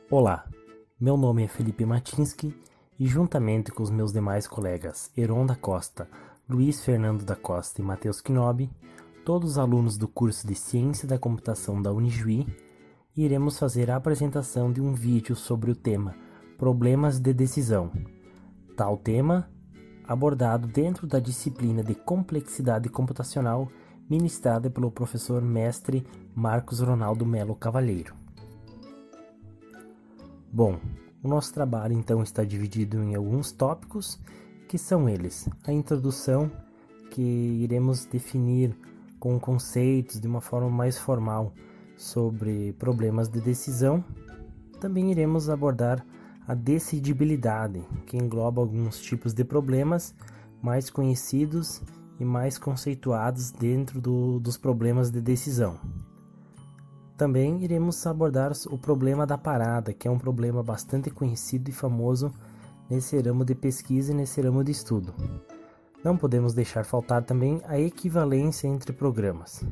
Olá, meu nome é Felipe Matinsky e juntamente com os meus demais colegas Heron da Costa, Luiz Fernando da Costa e Matheus Knobi, todos os alunos do curso de Ciência da Computação da Unijuí, iremos fazer a apresentação de um vídeo sobre o tema Problemas de Decisão. Tal tema abordado dentro da disciplina de Complexidade Computacional ministrada pelo professor mestre Marcos Ronaldo Melo Cavalheiro. Bom, o nosso trabalho então está dividido em alguns tópicos, que são eles: a introdução, que iremos definir com conceitos de uma forma mais formal sobre problemas de decisão. Também iremos abordar a decidibilidade, que engloba alguns tipos de problemas mais conhecidos e mais conceituados dentro dos problemas de decisão. Também iremos abordar o problema da parada, que é um problema bastante conhecido e famoso nesse ramo de pesquisa e nesse ramo de estudo. Não podemos deixar faltar também a equivalência entre programas.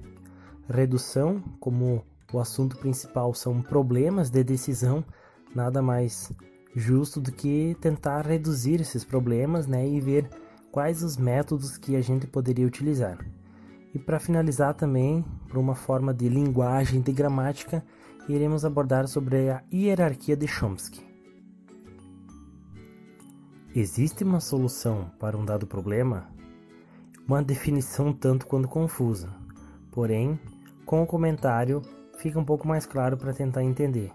Redução, como o assunto principal são problemas de decisão, nada mais justo do que tentar reduzir esses problemas, e ver quais os métodos que a gente poderia utilizar. E para finalizar também, por uma forma de linguagem de gramática, iremos abordar sobre a hierarquia de Chomsky. Existe uma solução para um dado problema? Uma definição tanto quanto confusa. Porém, com o comentário, fica um pouco mais claro para tentar entender.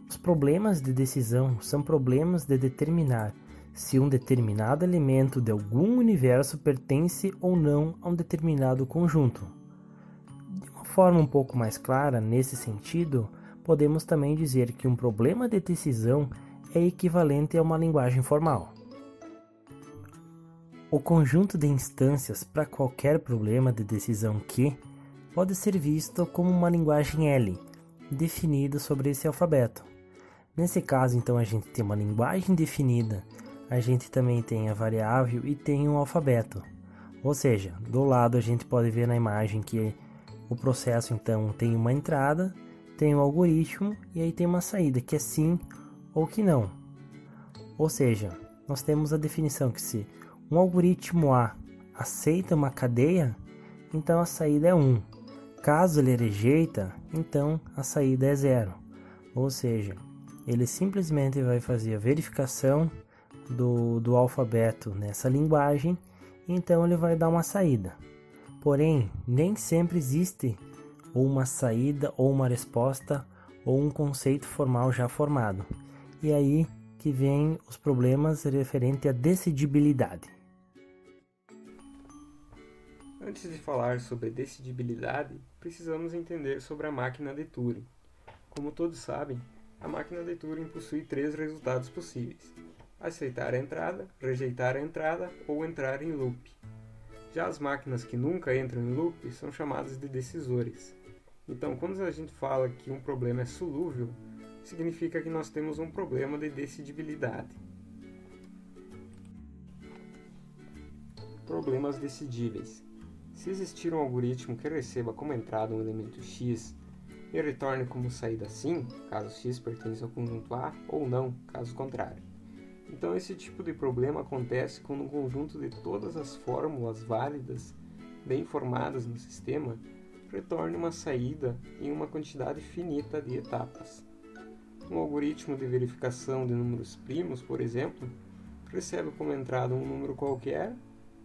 Os problemas de decisão são problemas de determinar se um determinado elemento de algum universo pertence ou não a um determinado conjunto. De uma forma um pouco mais clara, nesse sentido, podemos também dizer que um problema de decisão é equivalente a uma linguagem formal. O conjunto de instâncias para qualquer problema de decisão Q pode ser visto como uma linguagem L, definida sobre esse alfabeto. Nesse caso, então, a gente tem uma linguagem definida, a gente também tem a variável e tem um alfabeto. Ou seja, do lado a gente pode ver na imagem que o processo então tem uma entrada, tem um algoritmo e aí tem uma saída, que é sim ou que não. Ou seja, nós temos a definição que se um algoritmo A aceita uma cadeia, então a saída é 1. Caso ele rejeita, então a saída é 0. Ou seja, ele simplesmente vai fazer a verificação do alfabeto nessa linguagem, então ele vai dar uma saída. Porém, nem sempre existe uma saída ou uma resposta ou um conceito formal já formado. E aí que vem os problemas referentes à decidibilidade. Antes de falar sobre decidibilidade, precisamos entender sobre a máquina de Turing. Como todos sabem, a máquina de Turing possui 3 resultados possíveis: aceitar a entrada, rejeitar a entrada ou entrar em loop. Já as máquinas que nunca entram em loop são chamadas de decisores. Então, quando a gente fala que um problema é solúvel, significa que nós temos um problema de decidibilidade. Problemas decidíveis. Se existir um algoritmo que receba como entrada um elemento x e retorne como saída sim, caso x pertença ao conjunto A, ou não, caso contrário. Então esse tipo de problema acontece quando um conjunto de todas as fórmulas válidas, bem formadas no sistema, retorne uma saída em uma quantidade finita de etapas. Um algoritmo de verificação de números primos, por exemplo, recebe como entrada um número qualquer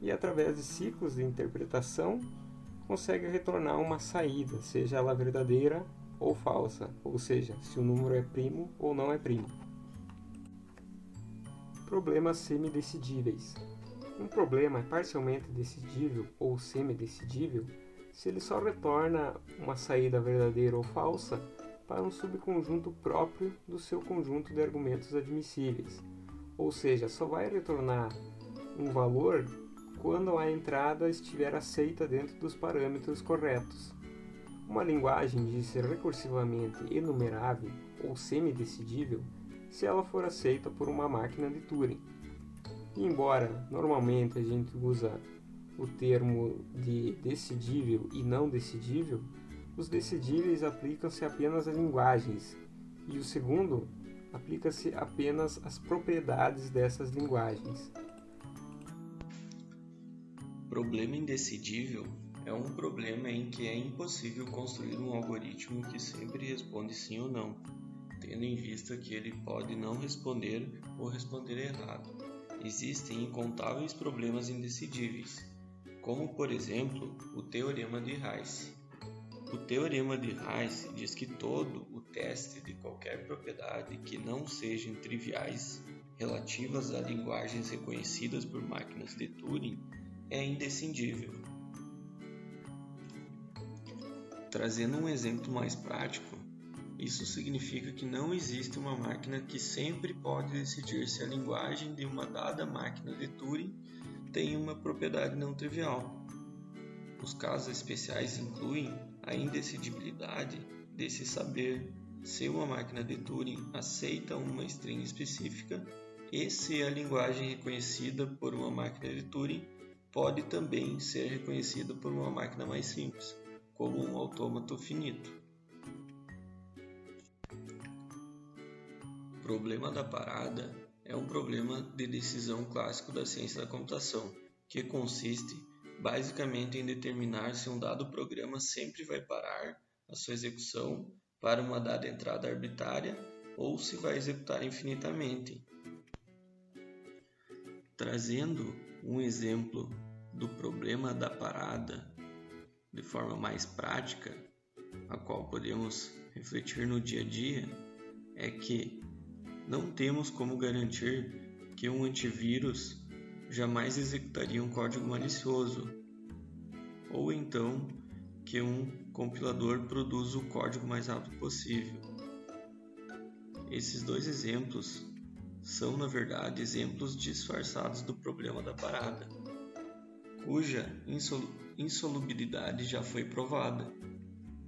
e, através de ciclos de interpretação, consegue retornar uma saída, seja ela verdadeira ou falsa, ou seja, se o número é primo ou não é primo. Problemas semidecidíveis. Um problema é parcialmente decidível ou semidecidível se ele só retorna uma saída verdadeira ou falsa para um subconjunto próprio do seu conjunto de argumentos admissíveis, ou seja, só vai retornar um valor quando a entrada estiver aceita dentro dos parâmetros corretos. Uma linguagem diz ser recursivamente enumerável ou semidecidível se ela for aceita por uma máquina de Turing. E embora normalmente a gente usa o termo de decidível e não decidível, os decidíveis aplicam-se apenas a linguagens, e o segundo aplica-se apenas às propriedades dessas linguagens. Problema indecidível é um problema em que é impossível construir um algoritmo que sempre responde sim ou não, tendo em vista que ele pode não responder ou responder errado. Existem incontáveis problemas indecidíveis, como por exemplo o Teorema de Rice. O Teorema de Rice diz que todo o teste de qualquer propriedade que não sejam triviais relativas a linguagens reconhecidas por máquinas de Turing é indecindível. Trazendo um exemplo mais prático, isso significa que não existe uma máquina que sempre pode decidir se a linguagem de uma dada máquina de Turing tem uma propriedade não trivial. Os casos especiais incluem a indecidibilidade de se saber se uma máquina de Turing aceita uma string específica e se a linguagem reconhecida por uma máquina de Turing pode também ser reconhecida por uma máquina mais simples, como um autômato finito. O problema da parada é um problema de decisão clássico da ciência da computação, que consiste basicamente em determinar se um dado programa sempre vai parar a sua execução para uma dada entrada arbitrária ou se vai executar infinitamente. Trazendo um exemplo do problema da parada de forma mais prática, a qual podemos refletir no dia a dia, é que não temos como garantir que um antivírus jamais executaria um código malicioso, ou então que um compilador produza o código mais rápido possível. Esses dois exemplos são, na verdade, exemplos disfarçados do problema da parada, cuja insolubilidade já foi provada.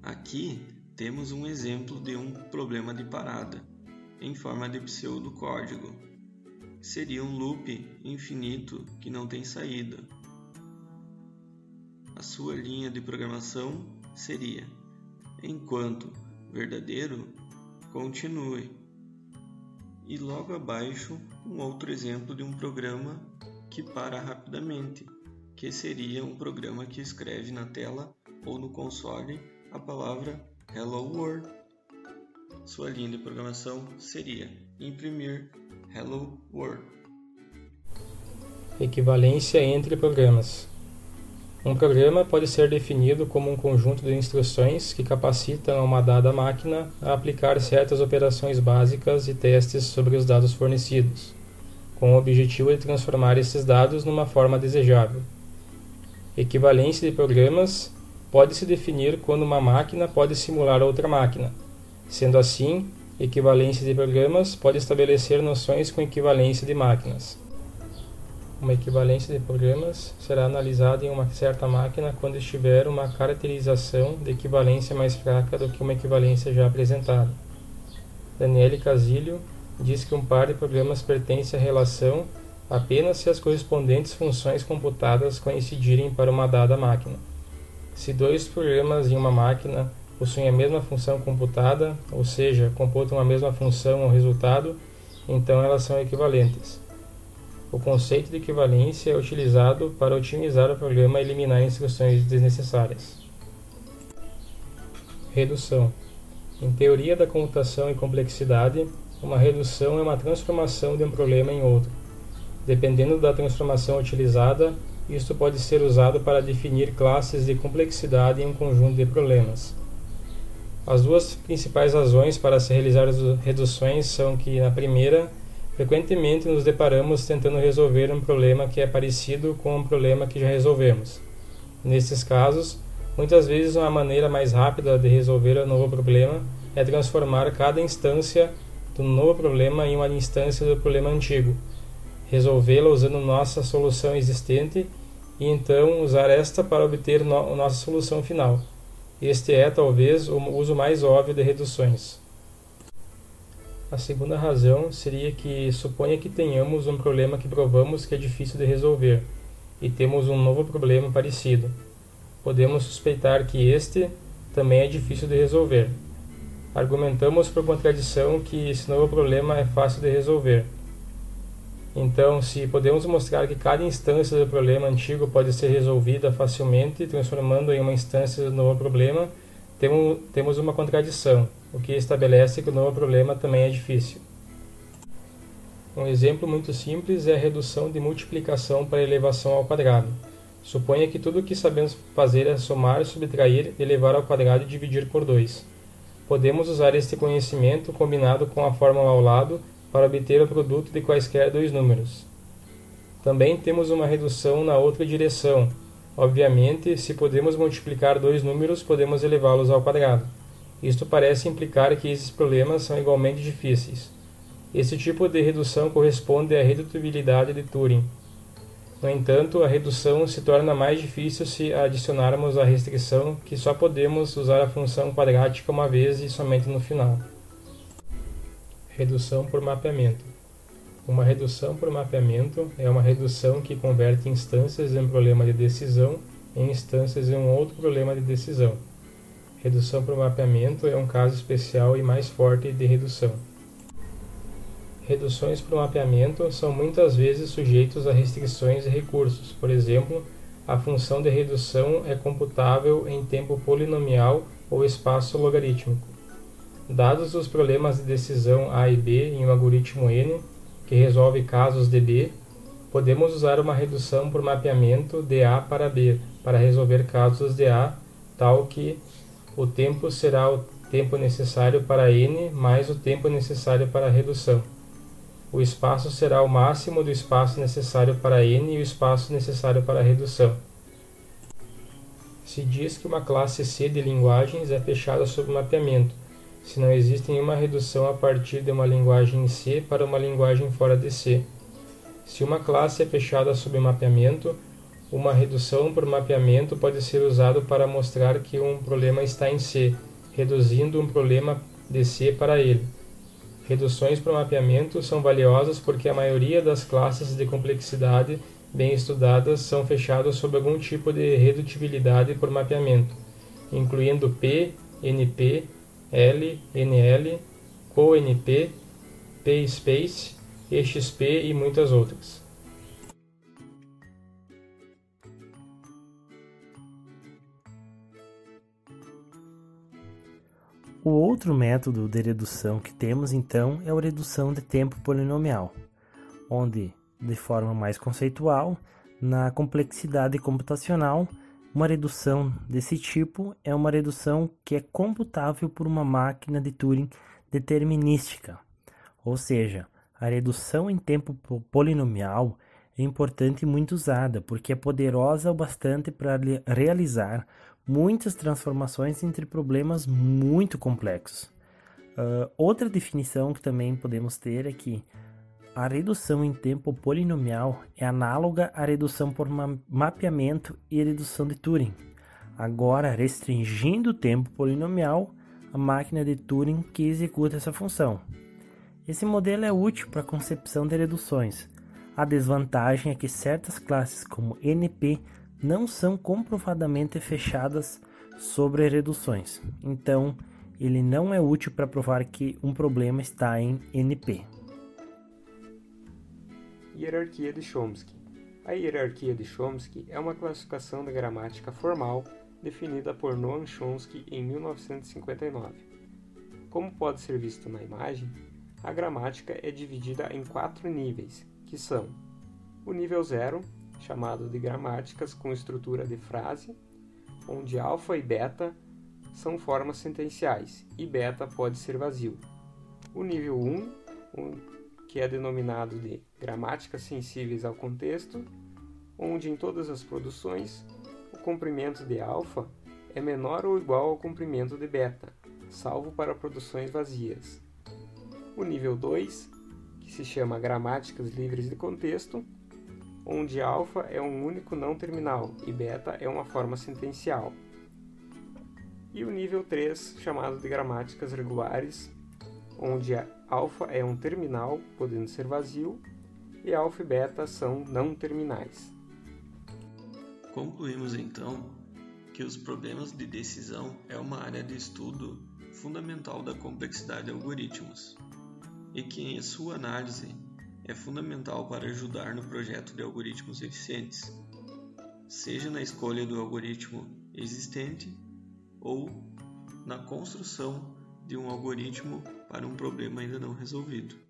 Aqui temos um exemplo de um problema de parada, em forma de pseudocódigo. Seria um loop infinito que não tem saída. A sua linha de programação seria: enquanto verdadeiro, continue. E logo abaixo, um outro exemplo de um programa que para rapidamente, que seria um programa que escreve na tela ou no console a palavra Hello World. Sua linha de programação seria imprimir Hello World. Equivalência entre programas. Um programa pode ser definido como um conjunto de instruções que capacitam uma dada máquina a aplicar certas operações básicas e testes sobre os dados fornecidos, com o objetivo de transformar esses dados numa forma desejável. Equivalência de programas pode se definir quando uma máquina pode simular outra máquina. Sendo assim, equivalência de programas pode estabelecer noções com equivalência de máquinas. Uma equivalência de programas será analisada em uma certa máquina quando estiver uma caracterização de equivalência mais fraca do que uma equivalência já apresentada. Daniele Casilio diz que um par de programas pertence à relação apenas se as correspondentes funções computadas coincidirem para uma dada máquina. Se dois programas em uma máquina possuem a mesma função computada, ou seja, computam a mesma função ou resultado, então elas são equivalentes. O conceito de equivalência é utilizado para otimizar o programa e eliminar instruções desnecessárias. Redução. Em teoria da computação e complexidade, uma redução é uma transformação de um problema em outro. Dependendo da transformação utilizada, isto pode ser usado para definir classes de complexidade em um conjunto de problemas. As duas principais razões para se realizar as reduções são que, na primeira, frequentemente nos deparamos tentando resolver um problema que é parecido com um problema que já resolvemos. Nesses casos, muitas vezes uma maneira mais rápida de resolver o novo problema é transformar cada instância do novo problema em uma instância do problema antigo, resolvê-la usando nossa solução existente e então usar esta para obter nossa solução final. Este é, talvez, o uso mais óbvio de reduções. A segunda razão seria que suponha que tenhamos um problema que provamos que é difícil de resolver, e temos um novo problema parecido. Podemos suspeitar que este também é difícil de resolver. Argumentamos por contradição que esse novo problema é fácil de resolver. Então, se podemos mostrar que cada instância do problema antigo pode ser resolvida facilmente, transformando em uma instância do novo problema, temos uma contradição, o que estabelece que o novo problema também é difícil. Um exemplo muito simples é a redução de multiplicação para elevação ao quadrado. Suponha que tudo o que sabemos fazer é somar, subtrair, elevar ao quadrado e dividir por 2. Podemos usar este conhecimento combinado com a fórmula ao lado para obter o produto de quaisquer dois números. Também temos uma redução na outra direção. Obviamente, se podemos multiplicar dois números, podemos elevá-los ao quadrado. Isto parece implicar que esses problemas são igualmente difíceis. Esse tipo de redução corresponde à redutibilidade de Turing. No entanto, a redução se torna mais difícil se adicionarmos a restrição que só podemos usar a função quadrática uma vez e somente no final. Redução por mapeamento. Uma redução por mapeamento é uma redução que converte instâncias de um problema de decisão em instâncias de um outro problema de decisão. Redução por mapeamento é um caso especial e mais forte de redução. Reduções por mapeamento são muitas vezes sujeitos a restrições e recursos. Por exemplo, a função de redução é computável em tempo polinomial ou espaço logarítmico. Dados os problemas de decisão A e B em um algoritmo N, que resolve casos de B, podemos usar uma redução por mapeamento de A para B para resolver casos de A, tal que o tempo será o tempo necessário para N mais o tempo necessário para a redução. O espaço será o máximo do espaço necessário para N e o espaço necessário para a redução. Se diz que uma classe C de linguagens é fechada sob mapeamento, se não existe nenhuma redução a partir de uma linguagem C para uma linguagem fora de C. Se uma classe é fechada sob mapeamento, uma redução por mapeamento pode ser usada para mostrar que um problema está em C, reduzindo um problema de C para ele. Reduções por mapeamento são valiosas porque a maioria das classes de complexidade bem estudadas são fechadas sob algum tipo de redutibilidade por mapeamento, incluindo P, NP, L, NL, CoNP, PSpace, EXP e muitas outras. O outro método de redução que temos então é a redução de tempo polinomial, onde, de forma mais conceitual, na complexidade computacional, uma redução desse tipo é uma redução que é computável por uma máquina de Turing determinística. Ou seja, a redução em tempo polinomial é importante e muito usada, porque é poderosa o bastante para realizar muitas transformações entre problemas muito complexos. Outra definição que também podemos ter é que a redução em tempo polinomial é análoga à redução por mapeamento e redução de Turing. Agora, restringindo o tempo polinomial, a máquina de Turing que executa essa função. Esse modelo é útil para a concepção de reduções. A desvantagem é que certas classes como NP não são comprovadamente fechadas sobre reduções. Então, ele não é útil para provar que um problema está em NP. Hierarquia de Chomsky. A hierarquia de Chomsky é uma classificação da gramática formal definida por Noam Chomsky em 1959. Como pode ser visto na imagem, a gramática é dividida em 4 níveis, que são o nível 0, chamado de gramáticas com estrutura de frase, onde alfa e beta são formas sentenciais e beta pode ser vazio. O nível 1, que é denominado de gramáticas sensíveis ao contexto, onde em todas as produções o comprimento de alfa é menor ou igual ao comprimento de beta, salvo para produções vazias. O nível 2, que se chama gramáticas livres de contexto, onde alfa é um único não terminal e beta é uma forma sentencial. E o nível 3, chamado de gramáticas regulares, onde alfa é um terminal, podendo ser vazio, e alfa e beta são não terminais. Concluímos então que os problemas de decisão é uma área de estudo fundamental da complexidade de algoritmos e que em sua análise é fundamental para ajudar no projeto de algoritmos eficientes, seja na escolha do algoritmo existente ou na construção de um algoritmo para um problema ainda não resolvido.